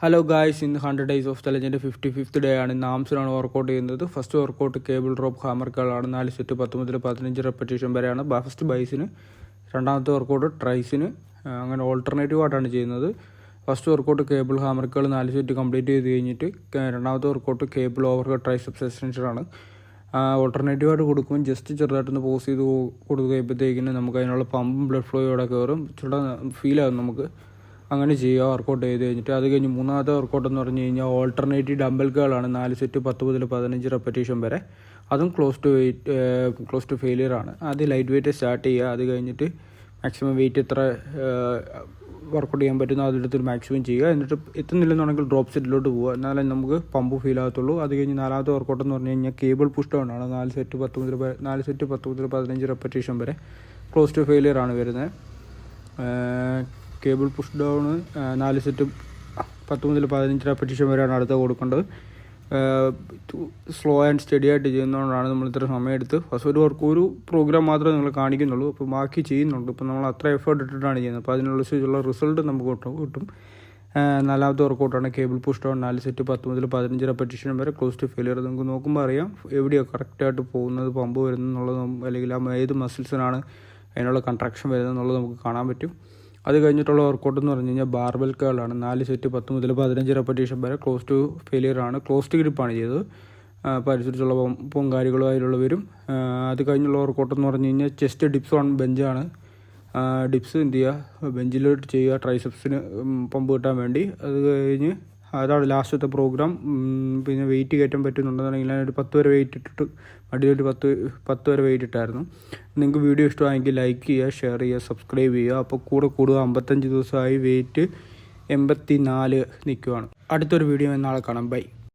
Hello guys, ഇന്ന് 100 days of ചലഞ്ചിൻ്റെ 55th day ആണ്. ഇന്ന് ആംസിലാണ് വർക്കൗട്ട് ചെയ്യുന്നത്. First workout cable rope hammer കേളാണ്. 4 സെറ്റ് 10 മുതൽ 15 റെപ്പറ്റീഷൻ വരെയാണ്. ഫസ്റ്റ് ബൈസിന്, രണ്ടാമത്തെ വർക്കൗട്ട് ട്രൈസിന്, അങ്ങനെ ഓൾട്ടർനേറ്റീവ് ആയിട്ടാണ് ചെയ്യുന്നത്. ഫസ്റ്റ് വർക്കൗട്ട് കേബിൾ ഹാമർ കേൾ 4 സെറ്റ് കംപ്ലീറ്റ് ചെയ്ത് കഴിഞ്ഞിട്ട് രണ്ടാമത്തെ വർക്കൗട്ട് കേബിൾ ഓവർ ട്രൈസെപ്സ് എക്സ്റ്റൻഷനാണ്. ഓൾട്ടർനേറ്റീവായിട്ട് കൊടുക്കുമ്പോൾ ജസ്റ്റ് ചെറുതായിട്ടൊന്ന് പോസ് ചെയ്ത് കൊടുക്കുമ്പോഴത്തേക്കിന് നമുക്ക് അതിനുള്ള പമ്പും ബ്ലഡ് ഫ്ലോയോടെ കയറും. ചെറുതാ ഫീലാകും നമുക്ക്. അങ്ങനെ ചെയ്യുക വർക്കൗട്ട് ചെയ്ത് കഴിഞ്ഞിട്ട്. അത് കഴിഞ്ഞ് മൂന്നാമത്തെ വർക്കൗട്ട് എന്ന് പറഞ്ഞു കഴിഞ്ഞാൽ ഓൾട്ടർനേറ്റീവ് ഡംബൽ കേളാണ്. 4 സെറ്റ് 10 മുതൽ 15 റെപ്പറ്റീഷൻ വരെ. അതും ക്ലോസ് ടു ഫെയിലിയർ ആണ്. ആദ്യം ലൈറ്റ് വെയിറ്റ് സ്റ്റാർട്ട് ചെയ്യുക. അത് കഴിഞ്ഞിട്ട് മാക്സിമം വെയിറ്റ് എത്ര വർക്കൗട്ട് ചെയ്യാൻ പറ്റുന്നോ അതെടുത്ത് മാക്സിമം ചെയ്യുക. എന്നിട്ട് എത്തുന്നില്ലെന്നുണ്ടെങ്കിൽ ഡ്രോപ്പ് സെറ്റിലോട്ട് പോവുക. എന്നാലേ നമുക്ക് പമ്പ് ഫീൽ ആകത്തുള്ളൂ. അത് കഴിഞ്ഞ് നാലാമത്തെ വർക്കൗട്ട് എന്ന് പറഞ്ഞു കഴിഞ്ഞാൽ കേബിൾ പുഷ് ഡൗൺ ആണ്. 4 സെറ്റ് 10 മുതൽ 15 റെപ്പറ്റീഷൻ വരെ. ക്ലോസ് ടു ഫെയിലിയർ ആണ് വരുന്നത്. കേബിൾ പുഷ് ഡൗൺ 4 സെറ്റ് 10 മുതൽ 15 റെപ്പറ്റീഷൻ വരെയാണ് അടുത്ത കൊടുക്കേണ്ടത്. സ്ലോ ആൻഡ് സ്റ്റഡി ആയിട്ട് ചെയ്യുന്നതുകൊണ്ടാണ് നമ്മൾ ഇത്ര സമയം എടുത്ത് ഫസ്റ്റ് ഒരു പ്രോഗ്രാം മാത്രമേ നിങ്ങൾ കാണിക്കുന്നുള്ളൂ. അപ്പോൾ ബാക്കി ചെയ്യുന്നുണ്ട്. ഇപ്പോൾ നമ്മൾ അത്ര എഫേർട്ട് ഇട്ടിട്ടാണ് ചെയ്യുന്നത്. അപ്പോൾ അതിനുള്ള റിസൾട്ട് നമുക്ക് കിട്ടും. നാലാമത്തെ വർക്കൗട്ടാണ് കേബിൾ പുഷ് ഡൗൺ 4 സെറ്റ് 10 മുതൽ 15 റെപ്പറ്റീഷൻ വരെ. Close to failure. നമുക്ക് നോക്കുമ്പോൾ അറിയാം എവിടെയാണ് കറക്റ്റായിട്ട് പോകുന്നത്, പമ്പ് വരുന്നതെന്നുള്ളത്, അല്ലെങ്കിൽ ഏത് മസിൽസിനാണ് അതിനുള്ള കൺട്രാക്ഷൻ വരുന്നത് എന്നുള്ളത് നമുക്ക് കാണാൻ പറ്റും. അത് കഴിഞ്ഞിട്ടുള്ള വർക്കൗട്ട് എന്ന് പറഞ്ഞു കഴിഞ്ഞാൽ ബാർബൽ കേളാണ്. 4 സെറ്റ് 10 മുതൽ 15 റെപ്പറ്റീഷൻ വരെ. ക്ലോസ് ടു ഫെയിലിയർ ആണ്. ക്ലോസ്ഡ് ഗ്രിപ്പാണ് ചെയ്തത്. അപ്പോൾ അനുസരിച്ചുള്ള പമ്പും കാര്യങ്ങളും അതിലുള്ള വരും. അത് കഴിഞ്ഞുള്ള വർക്കൗട്ട് എന്ന് പറഞ്ഞു കഴിഞ്ഞാൽ ചെസ്റ്റ് ഡിപ്സ് ഓൺ ബെഞ്ചാണ്. ഡിപ്സ് എന്ത് ചെയ്യുക, ബെഞ്ചിലോട്ട് ചെയ്യുക ട്രൈസെപ്സിന് പമ്പ് കിട്ടാൻ വേണ്ടി. അത് കഴിഞ്ഞ് അതാണ് ലാസ്റ്റത്തെ പ്രോഗ്രാം. പിന്നെ വെയിറ്റ് കയറ്റാൻ പറ്റുന്നുണ്ടെന്നുണ്ടെങ്കിൽ ഞാനൊരു 10 വരെ വെയിറ്റ് ഇട്ടിട്ട് അടിയിലൊരു 10 വരെ വെയിറ്റ് ഇട്ടായിരുന്നു. നിങ്ങൾക്ക് വീഡിയോ ഇഷ്ടമായെങ്കിൽ ലൈക്ക് ചെയ്യുക, ഷെയർ ചെയ്യുക, സബ്സ്ക്രൈബ് ചെയ്യുക. അപ്പോൾ കൂടുക 55 ദിവസമായി വെയിറ്റ് 84 നിൽക്കുവാണ്. അടുത്തൊരു വീഡിയോ നാളെ കാണാം. ബൈ.